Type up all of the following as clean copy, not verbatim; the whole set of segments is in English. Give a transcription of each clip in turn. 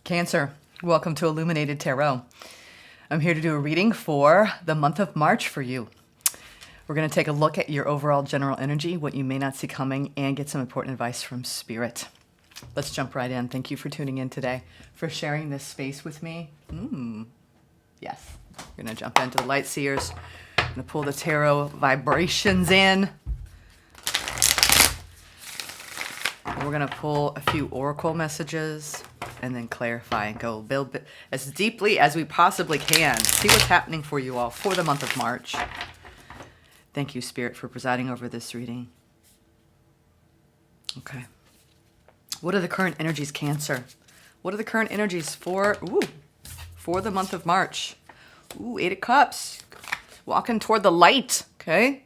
Cancer, welcome to Illuminated Tarot. I'm here to do a reading for the month of March for you. We're going to take a look at your overall general energy, what you may not see coming, and get some important advice from Spirit. Let's jump right in. Thank you for tuning in today, for sharing this space with me. Yes, we're going to jump into the light seers. I'm going to pull the tarot vibrations in. We're going to pull a few oracle messages and then clarify and go build as deeply as we possibly can. See what's happening for you all for the month of March. Thank you, Spirit, for presiding over this reading. Okay. What are the current energies, Cancer? What are the current energies for the month of March? Eight of Cups. Walking toward the light, okay?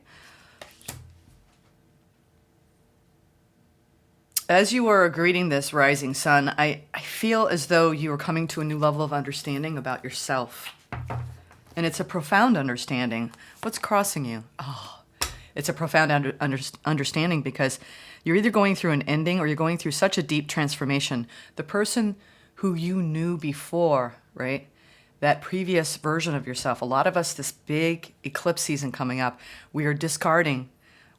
As you are greeting this rising sun, I feel as though you are coming to a new level of understanding about yourself. And it's a profound understanding. What's crossing you? It's a profound understanding because you're either going through an ending or you're going through such a deep transformation. The person who you knew before, right? That previous version of yourself. A lot of us, this big eclipse season coming up, we are discarding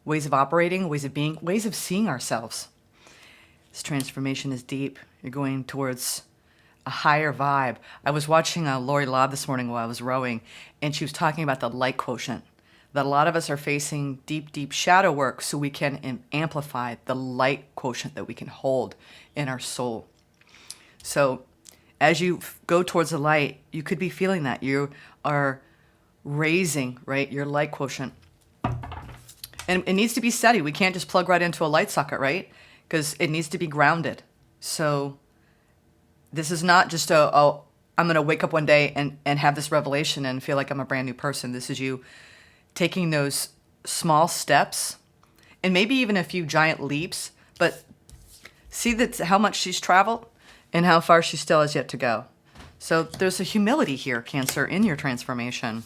ways of operating, ways of being, ways of seeing ourselves. This transformation is deep. You're going towards a higher vibe. I was watching Lori Lobb this morning while I was rowing, and she was talking about the light quotient, that a lot of us are facing deep, deep shadow work so we can amplify the light quotient that we can hold in our soul. So as you go towards the light, you could be feeling that. You are raising, right, your light quotient. And it needs to be steady. We can't just plug right into a light socket, right? Because it needs to be grounded. So this is not just I'm going to wake up one day and have this revelation and feel like I'm a brand new person. This is you taking those small steps and maybe even a few giant leaps, but see that how much she's traveled and how far she still has yet to go. So there's a humility here, Cancer, in your transformation.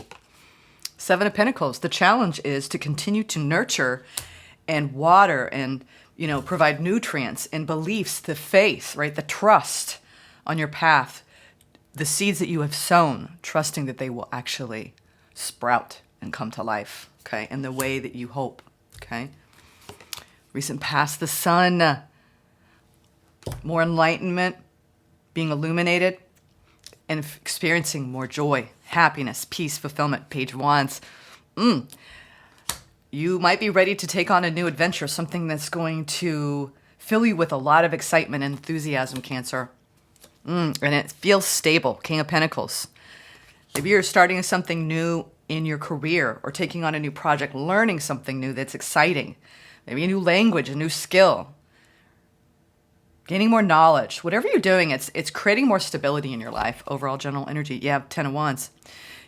Seven of Pentacles. The challenge is to continue to nurture and water and provide nutrients and beliefs, the faith, right? The trust on your path, the seeds that you have sown, trusting that they will actually sprout and come to life, okay? In the way that you hope, okay? Recent past, the sun, more enlightenment, being illuminated, and experiencing more joy, happiness, peace, fulfillment, Page of Wands. You might be ready to take on a new adventure, something that's going to fill you with a lot of excitement and enthusiasm, Cancer. And it feels stable, King of Pentacles. Maybe you're starting something new in your career or taking on a new project, learning something new that's exciting. Maybe a new language, a new skill. Gaining more knowledge. Whatever you're doing, it's creating more stability in your life. Overall general energy. You have 10 of Wands.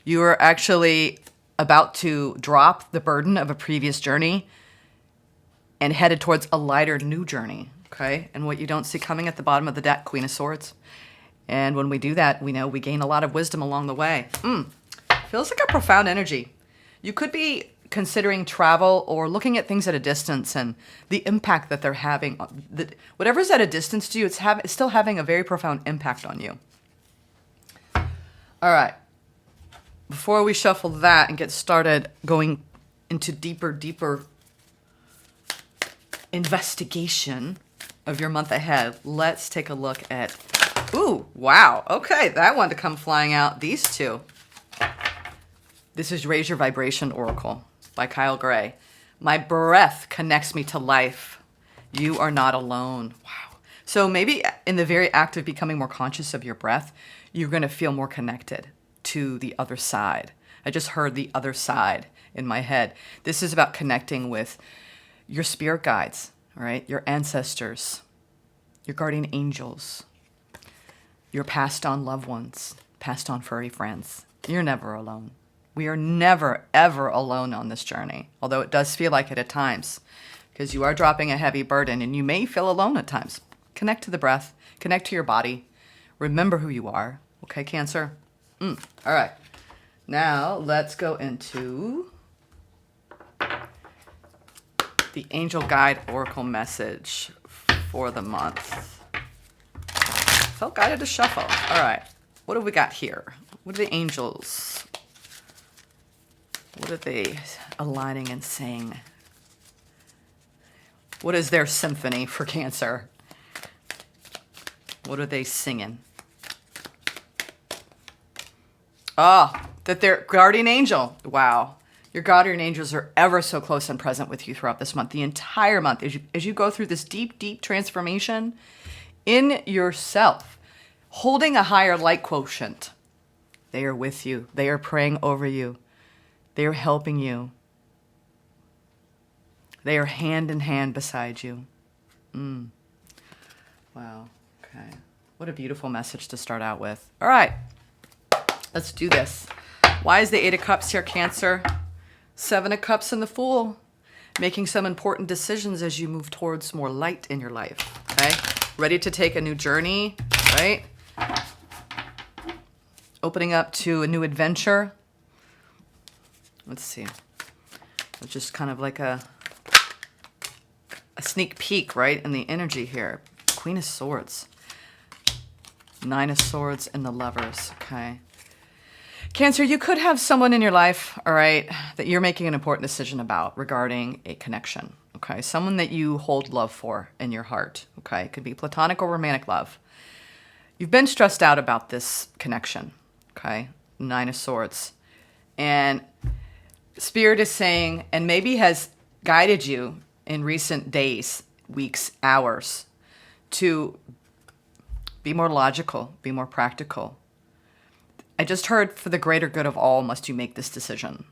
You are actually about to drop the burden of a previous journey and headed towards a lighter new journey, okay? And what you don't see coming at the bottom of the deck, Queen of Swords. And when we do that, we know we gain a lot of wisdom along the way. Feels like a profound energy. You could be considering travel or looking at things at a distance and the impact that they're having. Whatever's at a distance to you, it's still having a very profound impact on you. All right. Before we shuffle that and get started going into deeper investigation of your month ahead, let's take a look at, wow. Okay, that one to come flying out. These two. This is Raise Your Vibration Oracle by Kyle Gray. My breath connects me to life. You are not alone. Wow. So maybe in the very act of becoming more conscious of your breath, you're going to feel more connected to the other side. I just heard the other side in my head. This is about connecting with your spirit guides, all right? Your ancestors, your guardian angels, your passed on loved ones, passed on furry friends. You're never alone. We are never, ever alone on this journey, although it does feel like it at times because you are dropping a heavy burden and you may feel alone at times. Connect to the breath, connect to your body, remember who you are, okay, Cancer? All right, now let's go into the Angel Guide Oracle message for the month. felt guided to shuffle. All right. What do we got here? What are the angels? What are they aligning and saying? What is their symphony for Cancer? What are they singing? Oh, that their guardian angel. Wow. Your guardian angels are ever so close and present with you throughout this month, the entire month. As you go through this deep, deep transformation in yourself, holding a higher light quotient, they are with you. They are praying over you. They are helping you. They are hand in hand beside you. Wow. Okay. What a beautiful message to start out with. All right. Let's do this. Why is the Eight of Cups here, Cancer? Seven of Cups and the Fool. Making some important decisions as you move towards more light in your life. Okay? Ready to take a new journey, right? Opening up to a new adventure. Let's see. It's just kind of like a sneak peek, right, in the energy here. Queen of Swords. Nine of Swords and the Lovers, okay? Cancer, you could have someone in your life, all right, that you're making an important decision about regarding a connection, okay? Someone that you hold love for in your heart, okay? It could be platonic or romantic love. You've been stressed out about this connection, okay? Nine of Swords. And Spirit is saying, and maybe has guided you in recent days, weeks, hours, to be more logical, be more practical. I just heard, for the greater good of all, must you make this decision.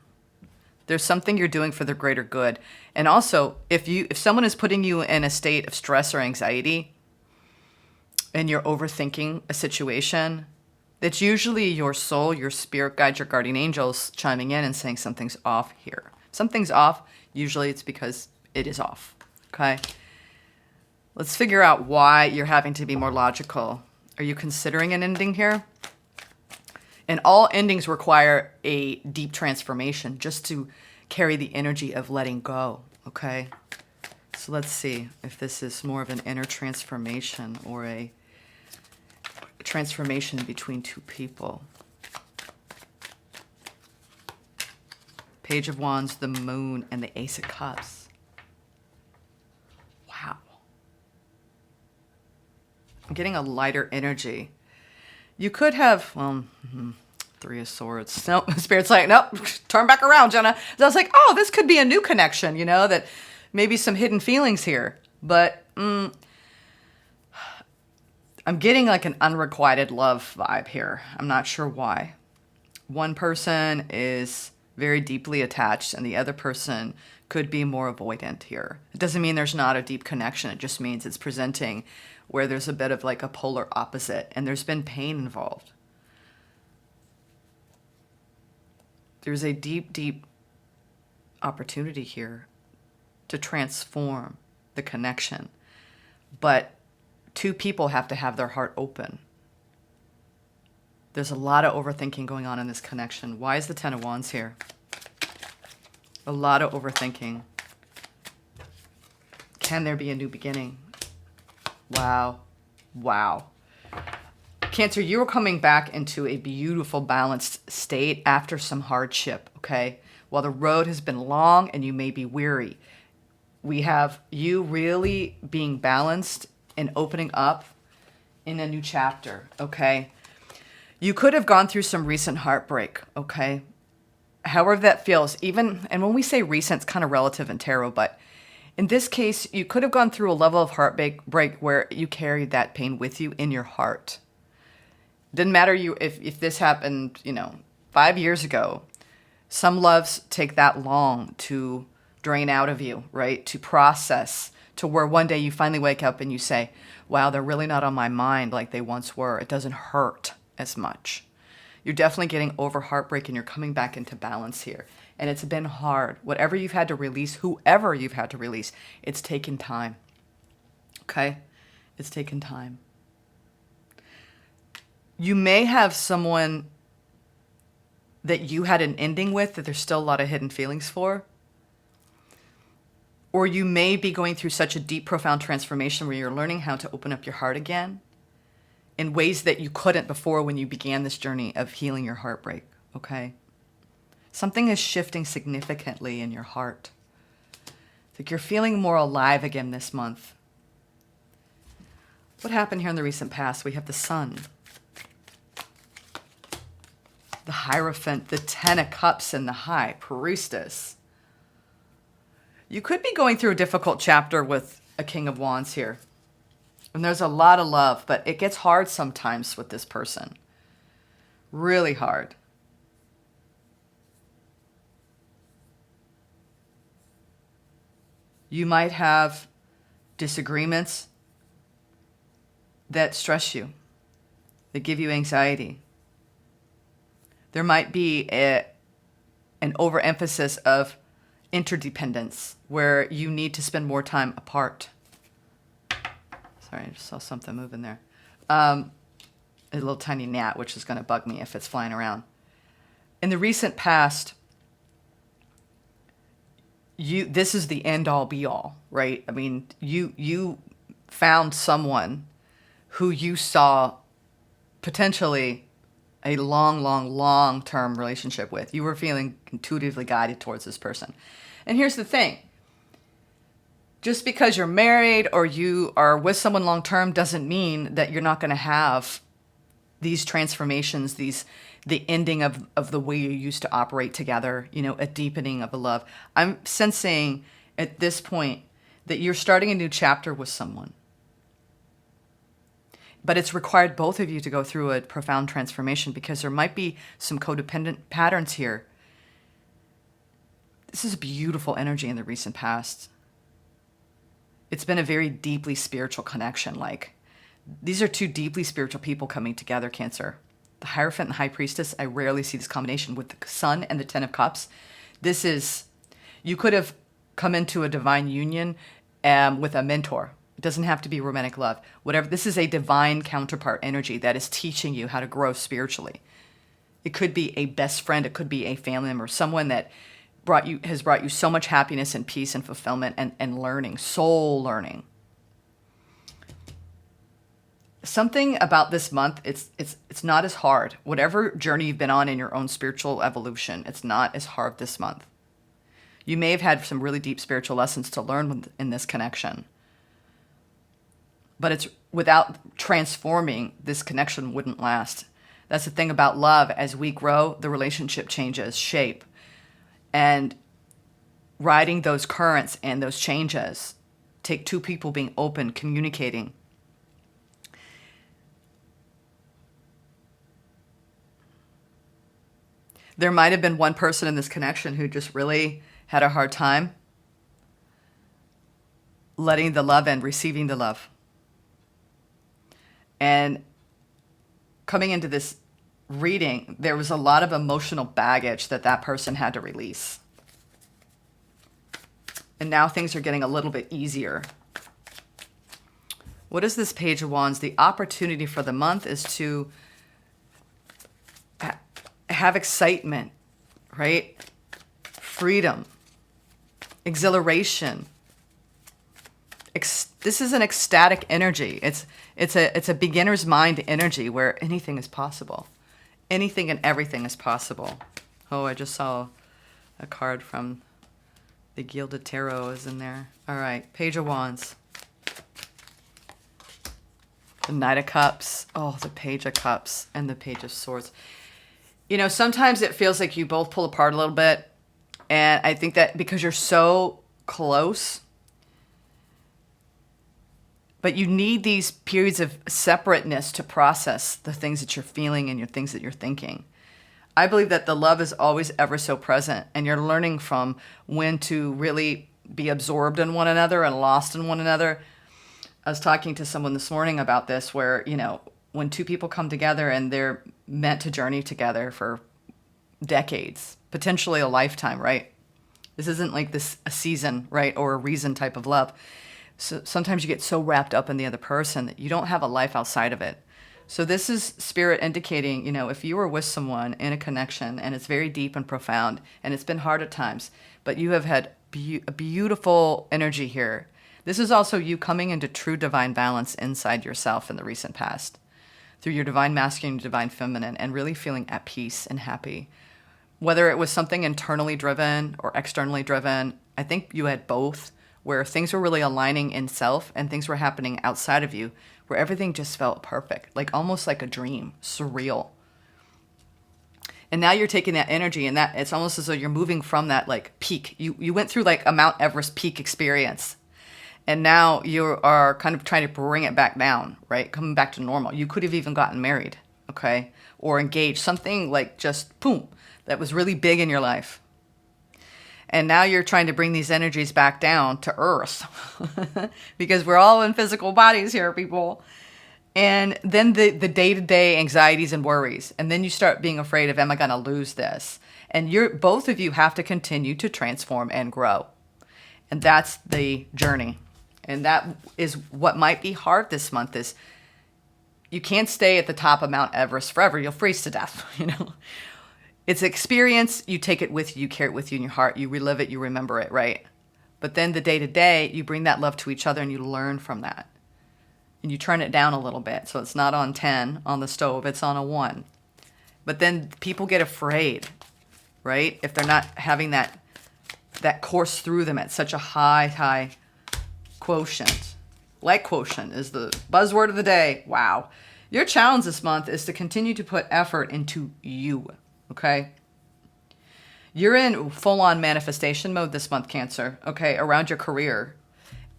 There's something you're doing for the greater good. And also, if someone is putting you in a state of stress or anxiety, and you're overthinking a situation, that's usually your soul, your spirit guide, your guardian angels chiming in and saying something's off here. Something's off. Usually it's because it is off. Okay? Let's figure out why you're having to be more logical. Are you considering an ending here? And all endings require a deep transformation just to carry the energy of letting go, okay? So let's see if this is more of an inner transformation or a transformation between two people. Page of Wands, the Moon, and the Ace of Cups. Wow. I'm getting a lighter energy. You could have, well, Three of Swords. No, Spirit's like, nope, turn back around, Jenna. So I was like, oh, this could be a new connection, you know, that maybe some hidden feelings here. But I'm getting like an unrequited love vibe here. I'm not sure why. One person is very deeply attached and the other person could be more avoidant here. It doesn't mean there's not a deep connection. It just means it's presenting where there's a bit of like a polar opposite and there's been pain involved. There's a deep, deep opportunity here to transform the connection. But two people have to have their heart open. There's a lot of overthinking going on in this connection. Why is the Ten of Wands here? A lot of overthinking. Can there be a new beginning? Wow. Wow. Cancer, you are coming back into a beautiful, balanced state after some hardship, okay? While the road has been long and you may be weary, we have you really being balanced and opening up in a new chapter, okay? You could have gone through some recent heartbreak, okay? However that feels, even, and when we say recent, it's kind of relative in tarot, but in this case, you could have gone through a level of heartbreak where you carried that pain with you in your heart. Didn't matter if this happened, 5 years ago. Some loves take that long to drain out of you, right? To process, to where one day you finally wake up and you say, wow, they're really not on my mind like they once were. It doesn't hurt as much. You're definitely getting over heartbreak and you're coming back into balance here. And it's been hard. Whatever you've had to release, whoever you've had to release, it's taken time. Okay? It's taken time. You may have someone that you had an ending with that there's still a lot of hidden feelings for. Or you may be going through such a deep, profound transformation where you're learning how to open up your heart again. in ways that you couldn't before when you began this journey of healing your heartbreak, okay? Something is shifting significantly in your heart. It's like you're feeling more alive again this month. What happened here in the recent past? We have the Sun, the Hierophant, the Ten of Cups, and the High Priestess. You could be going through a difficult chapter with a King of Wands here. And there's a lot of love, but it gets hard sometimes with this person. Really hard. You might have disagreements that stress you, that give you anxiety. There might be an overemphasis of interdependence where you need to spend more time apart. Sorry, I just saw something moving there. A little tiny gnat, which is going to bug me if it's flying around. In the recent past, this is the end all be all, right? I mean, you found someone who you saw potentially a long-term relationship with. You were feeling intuitively guided towards this person. And here's the thing. Just because you're married or you are with someone long-term doesn't mean that you're not going to have these transformations, the ending of the way you used to operate together, a deepening of the love. I'm sensing at this point that you're starting a new chapter with someone. But it's required both of you to go through a profound transformation because there might be some codependent patterns here. This is a beautiful energy in the recent past. It's been a very deeply spiritual connection. Like, these are two deeply spiritual people coming together, Cancer. The Hierophant and High Priestess, I rarely see this combination with the Sun and the Ten of Cups. You could have come into a divine union with a mentor. It doesn't have to be romantic love. Whatever. This is a divine counterpart energy that is teaching you how to grow spiritually. It could be a best friend. It could be a family member, someone that has brought you so much happiness and peace and fulfillment and learning, soul learning. Something about this month, it's not as hard. Whatever journey you've been on in your own spiritual evolution, it's not as hard this month. You may have had some really deep spiritual lessons to learn in this connection. But it's without transforming, this connection wouldn't last. That's the thing about love. As we grow, the relationship changes shape. And riding those currents and those changes take two people being open, communicating. There might have been one person in this connection who just really had a hard time letting the love in, receiving the love. And coming into this reading, there was a lot of emotional baggage that person had to release. And now things are getting a little bit easier. What is this Page of Wands? The opportunity for the month is to have excitement, right? Freedom, exhilaration. This is an ecstatic energy. It's a beginner's mind energy where anything is possible. Anything and everything is possible. Oh, I just saw a card from the Gilded Tarot is in there. All right, Page of Wands. The Knight of Cups. Oh, the Page of Cups and the Page of Swords. Sometimes it feels like you both pull apart a little bit. And I think that because you're so close, but you need these periods of separateness to process the things that you're feeling and your things that you're thinking. I believe that the love is always ever so present, and you're learning from when to really be absorbed in one another and lost in one another. I was talking to someone this morning about this where, when two people come together and they're meant to journey together for decades, potentially a lifetime, right? This isn't like a season, right? Or a reason type of love. So sometimes you get so wrapped up in the other person that you don't have a life outside of it. So this is spirit indicating, if you were with someone in a connection and it's very deep and profound and it's been hard at times, but you have had a beautiful energy here. This is also you coming into true divine balance inside yourself in the recent past. through your divine masculine and divine feminine, and really feeling at peace and happy. Whether it was something internally driven or externally driven, I think you had both, where things were really aligning in self and things were happening outside of you, where everything just felt perfect, like almost like a dream, surreal. And now you're taking that energy, and that it's almost as though you're moving from that like peak. You went through like a Mount Everest peak experience, and now you are kind of trying to bring it back down, right? Coming back to normal. You could have even gotten married, okay? Or engaged, something like just boom, that was really big in your life. And now you're trying to bring these energies back down to earth because we're all in physical bodies here, people. And then the day-to-day anxieties and worries. And then you start being afraid of, am I going to lose this? And both of you have to continue to transform and grow. And that's the journey. And that is what might be hard this month is you can't stay at the top of Mount Everest forever. You'll freeze to death, you know. It's experience. You take it with you. You carry it with you in your heart. You relive it. You remember it, right? But then the day-to-day, you bring that love to each other and you learn from that. And you turn it down a little bit. So it's not on 10 on the stove. It's on a 1. But then people get afraid, right? If they're not having that course through them at such a high quotient. Like quotient is the buzzword of the day. Wow. Your challenge this month is to continue to put effort into you. Okay? You're in full-on manifestation mode this month, Cancer, okay, around your career.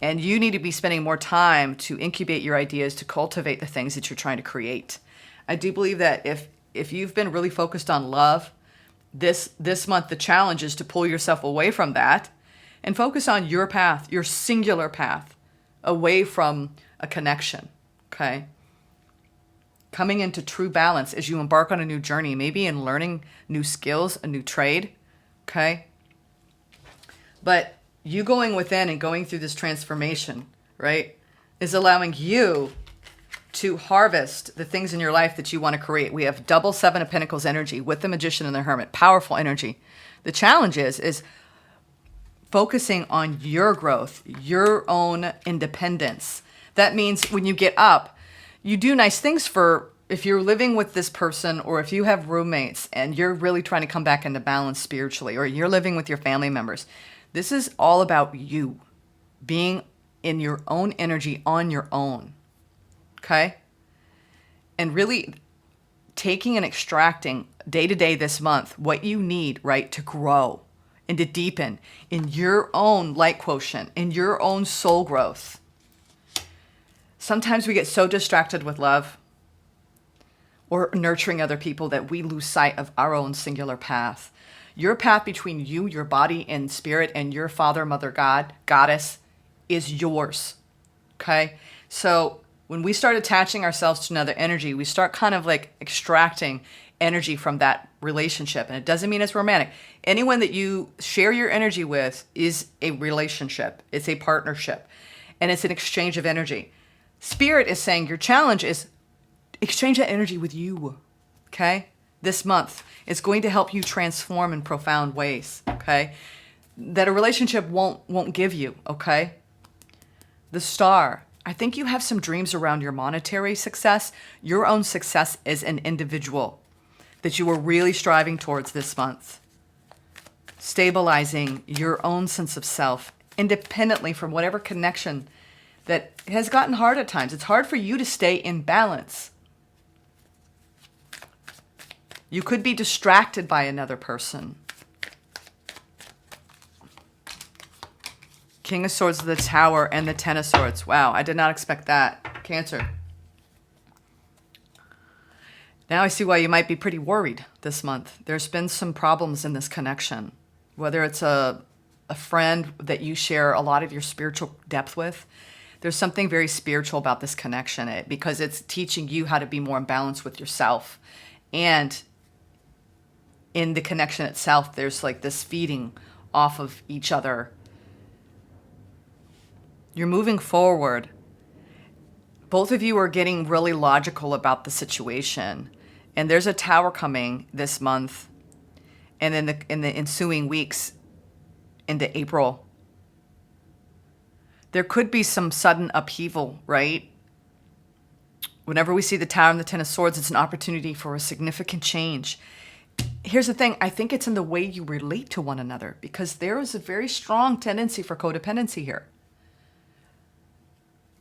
And you need to be spending more time to incubate your ideas, to cultivate the things that you're trying to create. I do believe that if you've been really focused on love, this month the challenge is to pull yourself away from that and focus on your path, your singular path, away from a connection, okay? Coming into true balance as you embark on a new journey, maybe in learning new skills, a new trade, okay? But you going within and going through this transformation, right, is allowing you to harvest the things in your life that you want to create. We have double 7 of Pentacles energy with the Magician and the Hermit, powerful energy. The challenge is focusing on your growth, your own independence. That means when you get up, you do nice things for, if you're living with this person or if you have roommates and you're really trying to come back into balance spiritually, or you're living with your family members. This is all about you being in your own energy on your own, okay? And really taking and extracting day to day this month what you need, right, to grow and to deepen in your own light quotient, in your own soul growth. Sometimes we get so distracted with love or nurturing other people that we lose sight of our own singular path. Your path between you, your body and spirit, and your father, mother, God, goddess is yours, okay? So when we start attaching ourselves to another energy, we start kind of like extracting energy from that relationship. And it doesn't mean it's romantic. Anyone that you share your energy with is a relationship. It's a partnership. And it's an exchange of energy. Spirit is saying your challenge is exchange that energy with you, okay? This month. It's going to help you transform in profound ways, okay? That a relationship won't give you, okay? The Star. I think you have some dreams around your monetary success, your own success as an individual that you are really striving towards this month. Stabilizing your own sense of self independently from whatever connection that has gotten hard at times. It's hard for you to stay in balance. You could be distracted by another person. King of Swords, the Tower, and the Ten of Swords. Wow, I did not expect that. Cancer. Now I see why you might be pretty worried this month. There's been some problems in this connection. Whether it's a friend that you share a lot of your spiritual depth with, there's something very spiritual about this connection because it's teaching you how to be more in balance with yourself. And in the connection itself, there's like this feeding off of each other. You're moving forward. Both of you are getting really logical about the situation. And there's a Tower coming this month. And then in the ensuing weeks into April. There could be some sudden upheaval, right? Whenever we see the Tower and the Ten of Swords, it's an opportunity for a significant change. Here's the thing. I think it's in the way you relate to one another, because there is a very strong tendency for codependency here.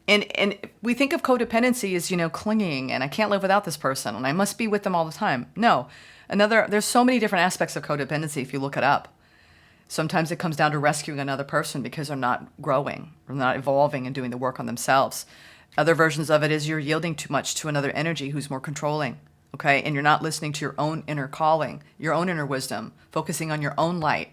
And we think of codependency as, clinging, and I can't live without this person, and I must be with them all the time. No. There's so many different aspects of codependency if you look it up. Sometimes it comes down to rescuing another person because they're not growing, or not evolving and doing the work on themselves. Other versions of it is you're yielding too much to another energy who's more controlling, okay? And you're not listening to your own inner calling, your own inner wisdom, focusing on your own light.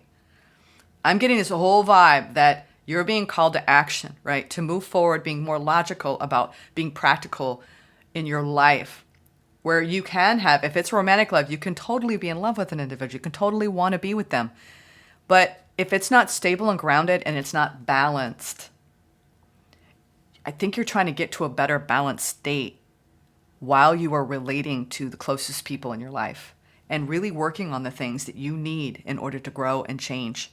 I'm getting this whole vibe that you're being called to action, right? To move forward, being more logical about being practical in your life, where you can have, if it's romantic love, you can totally be in love with an individual. You can totally want to be with them. But if it's not stable and grounded and it's not balanced, I think you're trying to get to a better balanced state while you are relating to the closest people in your life and really working on the things that you need in order to grow and change.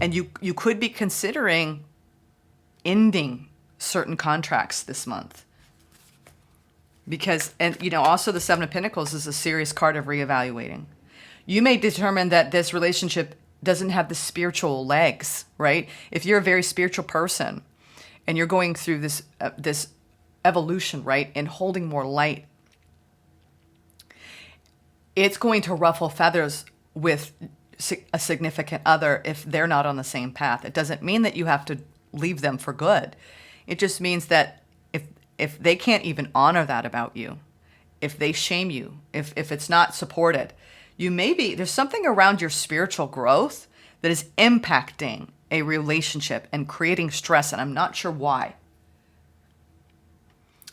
And you could be considering ending certain contracts this month. Because, also the Seven of Pentacles is a serious card of reevaluating. You may determine that this relationship doesn't have the spiritual legs, right? If you're a very spiritual person and you're going through this evolution, right, and holding more light, it's going to ruffle feathers with a significant other if they're not on the same path. It doesn't mean that you have to leave them for good. It just means that if they can't even honor that about you, if they shame you, if it's not supported, there's something around your spiritual growth that is impacting a relationship and creating stress, and I'm not sure why.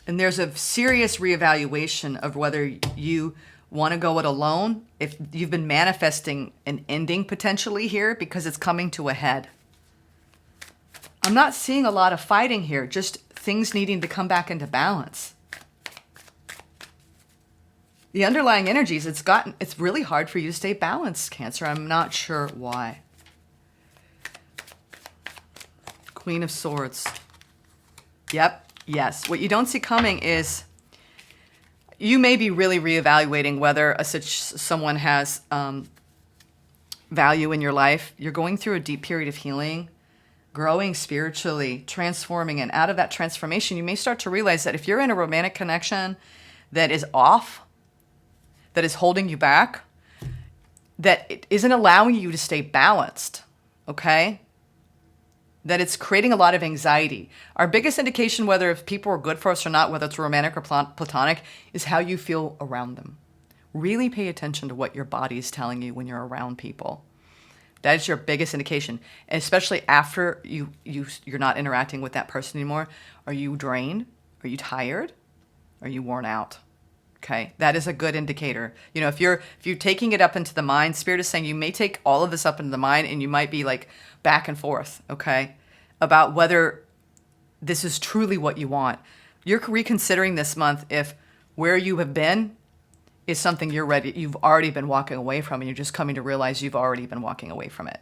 And there's a serious reevaluation of whether you want to go it alone, if you've been manifesting an ending potentially here because it's coming to a head. I'm not seeing a lot of fighting here, just things needing to come back into balance. The underlying energies, it's really hard for you to stay balanced, Cancer. I'm not sure why. Queen of Swords. Yep, yes. What you don't see coming is you may be really reevaluating whether someone has value in your life. You're going through a deep period of healing, growing spiritually, transforming. And out of that transformation, you may start to realize that if you're in a romantic connection that is off, that is holding you back, that it isn't allowing you to stay balanced, okay? That it's creating a lot of anxiety. Our biggest indication whether if people are good for us or not, whether it's romantic or platonic, is how you feel around them. Really pay attention to what your body is telling you when you're around people. That is your biggest indication, and especially after you're not interacting with that person anymore. Are you drained? Are you tired? Are you worn out? Okay, that is a good indicator. If you're taking it up into the mind, Spirit is saying you may take all of this up into the mind and you might be like back and forth, okay, about whether this is truly what you want. You're reconsidering this month if where you have been is something you've already been walking away from, and you're just coming to realize you've already been walking away from it.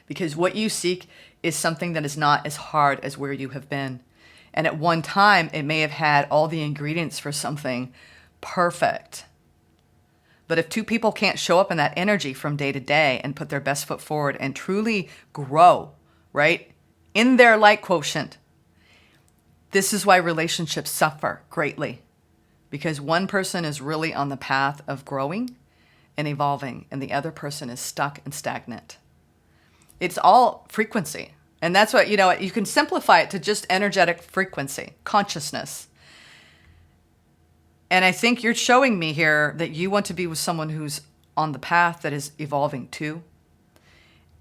Because what you seek is something that is not as hard as where you have been. And at one time, it may have had all the ingredients for something perfect. But if two people can't show up in that energy from day to day and put their best foot forward and truly grow, right, in their light quotient, this is why relationships suffer greatly. Because one person is really on the path of growing and evolving, and the other person is stuck and stagnant. It's all frequency. And that's what, you can simplify it to just energetic frequency, consciousness. And I think you're showing me here that you want to be with someone who's on the path that is evolving too.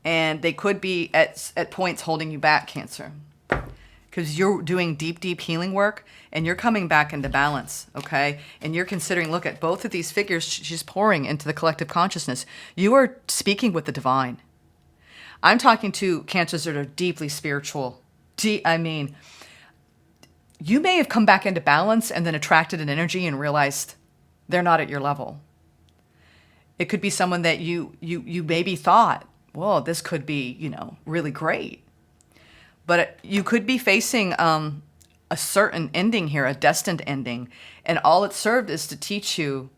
And they could be at points holding you back, Cancer. Because you're doing deep, deep healing work and you're coming back into balance, okay? And you're considering, look at both of these figures she's pouring into the collective consciousness. You are speaking with the divine. I'm talking to Cancers that are deeply spiritual. You may have come back into balance and then attracted an energy and realized they're not at your level. It could be someone that you maybe thought, well, this could be, really great. But you could be facing a certain ending here, a destined ending. And all it served is to teach you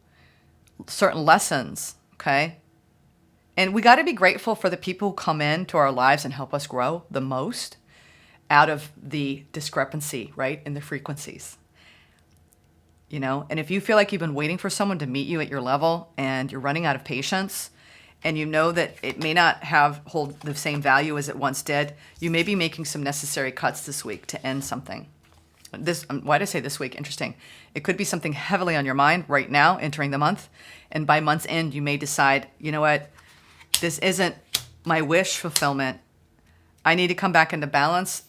certain lessons, okay? And we got to be grateful for the people who come into our lives and help us grow the most out of the discrepancy, right, in the frequencies. You know, and if you feel like you've been waiting for someone to meet you at your level and you're running out of patience and you know that it may not hold the same value as it once did, you may be making some necessary cuts this week to end something. Why did I say this week? Interesting. It could be something heavily on your mind right now, entering the month. And by month's end, you may decide, you know what? This isn't my wish fulfillment. I need to come back into balance.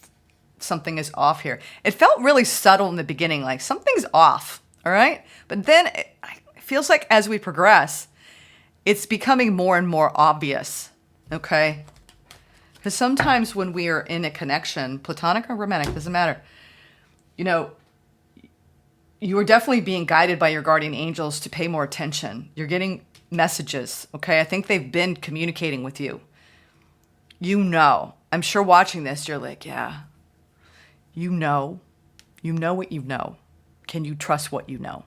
Something is off here. It felt really subtle in the beginning, like something's off. All right. But then it feels like as we progress, it's becoming more and more obvious. Okay. Because sometimes when we are in a connection, platonic or romantic, doesn't matter. You know, you are definitely being guided by your guardian angels to pay more attention. You're getting messages. Okay. I think they've been communicating with you. You know, I'm sure watching this, you're like, yeah, you know what you know. Can you trust what you know?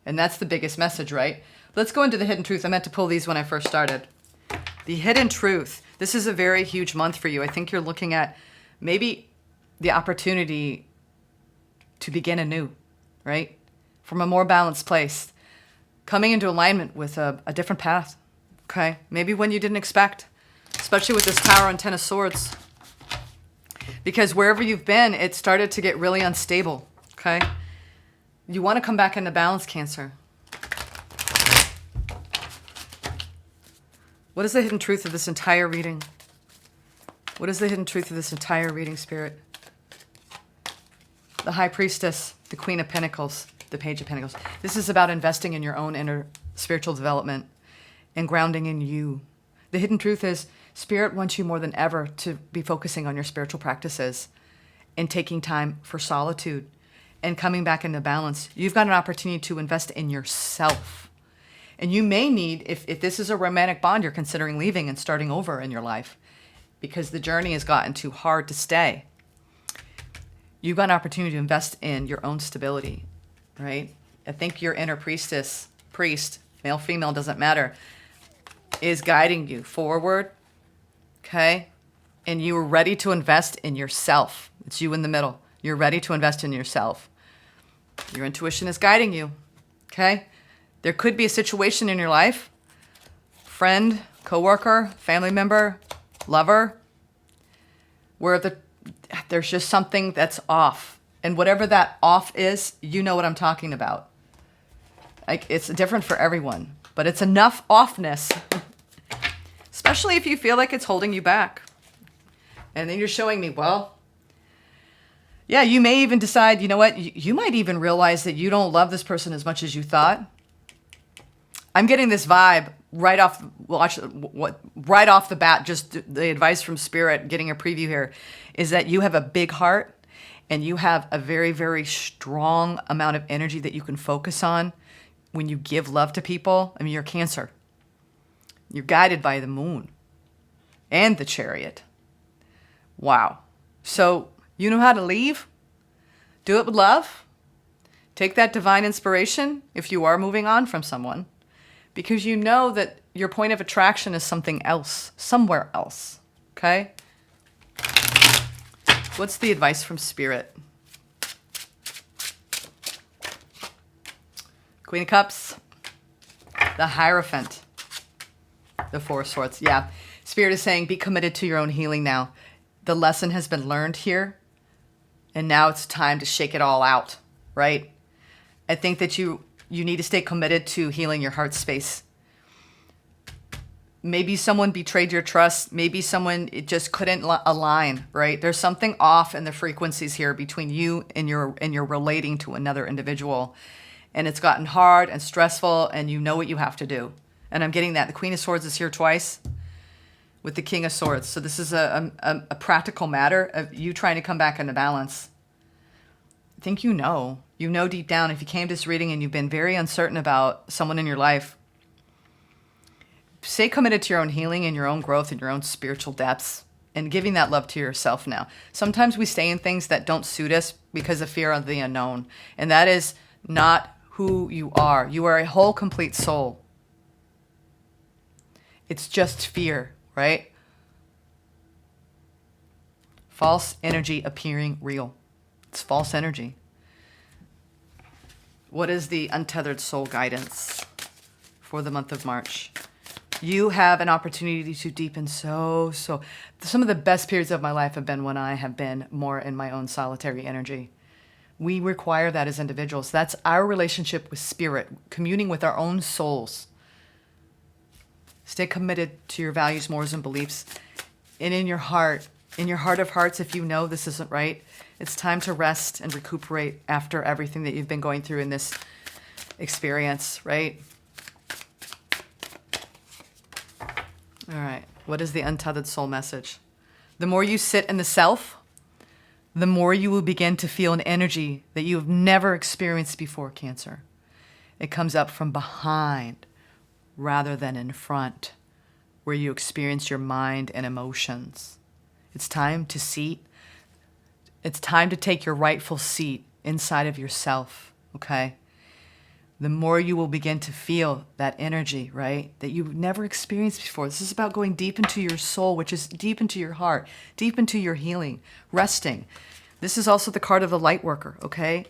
And that's the biggest message, right? Let's go into the hidden truth. I meant to pull these when I first started. The hidden truth. This is a very huge month for you. I think you're looking at maybe the opportunity to begin anew, right? From a more balanced place. Coming into alignment with a different path, okay? Maybe when you didn't expect, especially with this Tower and Ten of Swords. Because wherever you've been, it started to get really unstable, okay? You want to come back into balance, Cancer. What is the hidden truth of this entire reading? What is the hidden truth of this entire reading, Spirit? The High Priestess, the Queen of Pentacles, the Page of Pentacles. This is about investing in your own inner spiritual development and grounding in you. The hidden truth is Spirit wants you more than ever to be focusing on your spiritual practices and taking time for solitude and coming back into balance. You've got an opportunity to invest in yourself. And you may need, if this is a romantic bond, you're considering leaving and starting over in your life because the journey has gotten too hard to stay. You've got an opportunity to invest in your own stability, right? I think your inner priest, male, female, doesn't matter, is guiding you forward, okay? And you are ready to invest in yourself. It's you in the middle. You're ready to invest in yourself. Your intuition is guiding you, okay? There could be a situation in your life, friend, coworker, family member, lover, where there's just something that's off. And whatever that off is, you know what I'm talking about. Like, it's different for everyone, but it's enough offness, especially if you feel like it's holding you back. And then you're showing me, well, yeah, you may even decide, you know what, you might even realize that you don't love this person as much as you thought. I'm getting this vibe right off the bat, just the advice from Spirit, getting a preview here, is that you have a big heart and you have a very, very strong amount of energy that you can focus on when you give love to people. I mean, you're Cancer. You're guided by the moon and the Chariot. Wow. So you know how to leave. Do it with love. Take that divine inspiration if you are moving on from someone, because you know that your point of attraction is something else, somewhere else. Okay? What's the advice from Spirit? Queen of Cups, the Hierophant, the Four of Swords. Yeah. Spirit is saying, be committed to your own healing now. The lesson has been learned here, and now it's time to shake it all out, right? I think that you need to stay committed to healing your heart space. Maybe someone betrayed your trust. Maybe someone it just couldn't align, right? There's something off in the frequencies here between you and your relating to another individual. And it's gotten hard and stressful, and you know what you have to do. And I'm getting that. The Queen of Swords is here twice with the King of Swords. So this is a practical matter of you trying to come back into balance. I think you know deep down, if you came to this reading and you've been very uncertain about someone in your life, stay committed to your own healing and your own growth and your own spiritual depths. and giving that love to yourself now. Sometimes we stay in things that don't suit us because of fear of the unknown. And that is not who you are. You are a whole, complete soul. It's just fear, right? False energy appearing real. It's false energy. What is the untethered soul guidance for the month of March? You have an opportunity to deepen so. Some of the best periods of my life have been when I have been more in my own solitary energy. We require that as individuals. That's our relationship with spirit, communing with our own souls. Stay committed to your values, morals, and beliefs. And in your heart of hearts, if you know this isn't right, it's time to rest and recuperate after everything that you've been going through in this experience, right? All right. What is the untethered soul message? The more you sit in the self, the more you will begin to feel an energy that you have never experienced before, Cancer. It comes up from behind rather than in front, where you experience your mind and emotions. It's time to seat. It's time to take your rightful seat inside of yourself, okay? The more you will begin to feel that energy, right, that you've never experienced before. This is about going deep into your soul, which is deep into your heart, deep into your healing, resting. This is also the card of the light worker, okay?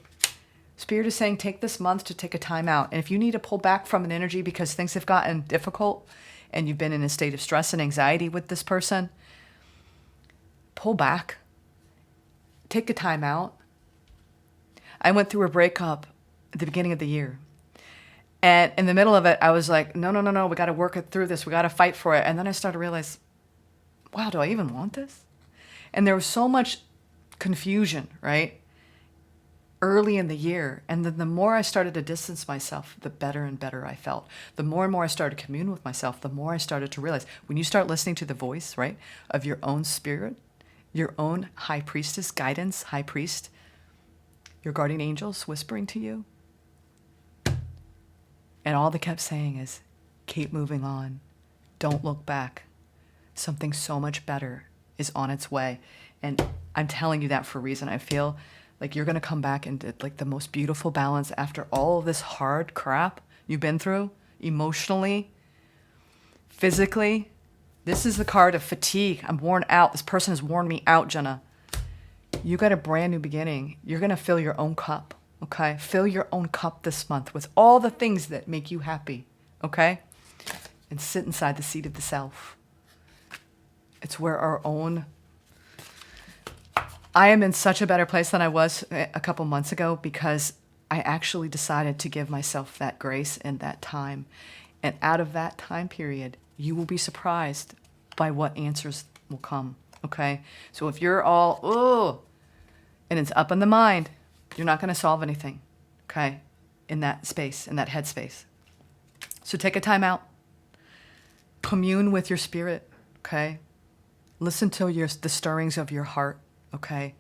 Spirit is saying take this month to take a time out. And if you need to pull back from an energy because things have gotten difficult and you've been in a state of stress and anxiety with this person, pull back. Take a time out. I went through a breakup at the beginning of the year. And in the middle of it, I was like, no, we got to work it through this. We got to fight for it. And then I started to realize, wow, do I even want this? And there was so much confusion, right? Early in the year. And then the more I started to distance myself, the better and better I felt. The more and more I started to commune with myself, the more I started to realize when you start listening to the voice, right, of your own spirit, your own high priestess, guidance, high priest, your guardian angels whispering to you. And all they kept saying is, keep moving on. Don't look back. Something so much better is on its way. And I'm telling you that for a reason. I feel like you're going to come back into like the most beautiful balance after all of this hard crap you've been through, emotionally, physically. This is the card of fatigue. I'm worn out. This person has worn me out, Jenna. You got a brand new beginning. You're going to fill your own cup, okay? Fill your own cup this month with all the things that make you happy, okay? And sit inside the seat of the self. It's where our own... I am in such a better place than I was a couple months ago because I actually decided to give myself that grace and that time. And out of that time period, you will be surprised by what answers will come, okay? So if you're all, oh, and it's up in the mind, you're not going to solve anything, okay, in that space, in that headspace. So take a time out. Commune with your spirit, okay? Listen to the stirrings of your heart, okay?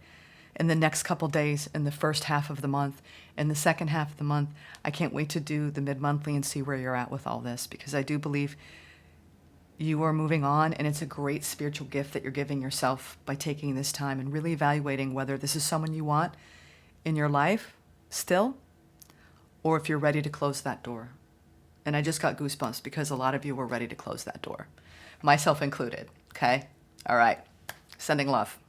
In the next couple days, in the first half of the month, in the second half of the month, I can't wait to do the mid-monthly and see where you're at with all this because I do believe you are moving on, and it's a great spiritual gift that you're giving yourself by taking this time and really evaluating whether this is someone you want in your life still, or if you're ready to close that door. And I just got goosebumps because a lot of you were ready to close that door, myself included, okay? All right. Sending love.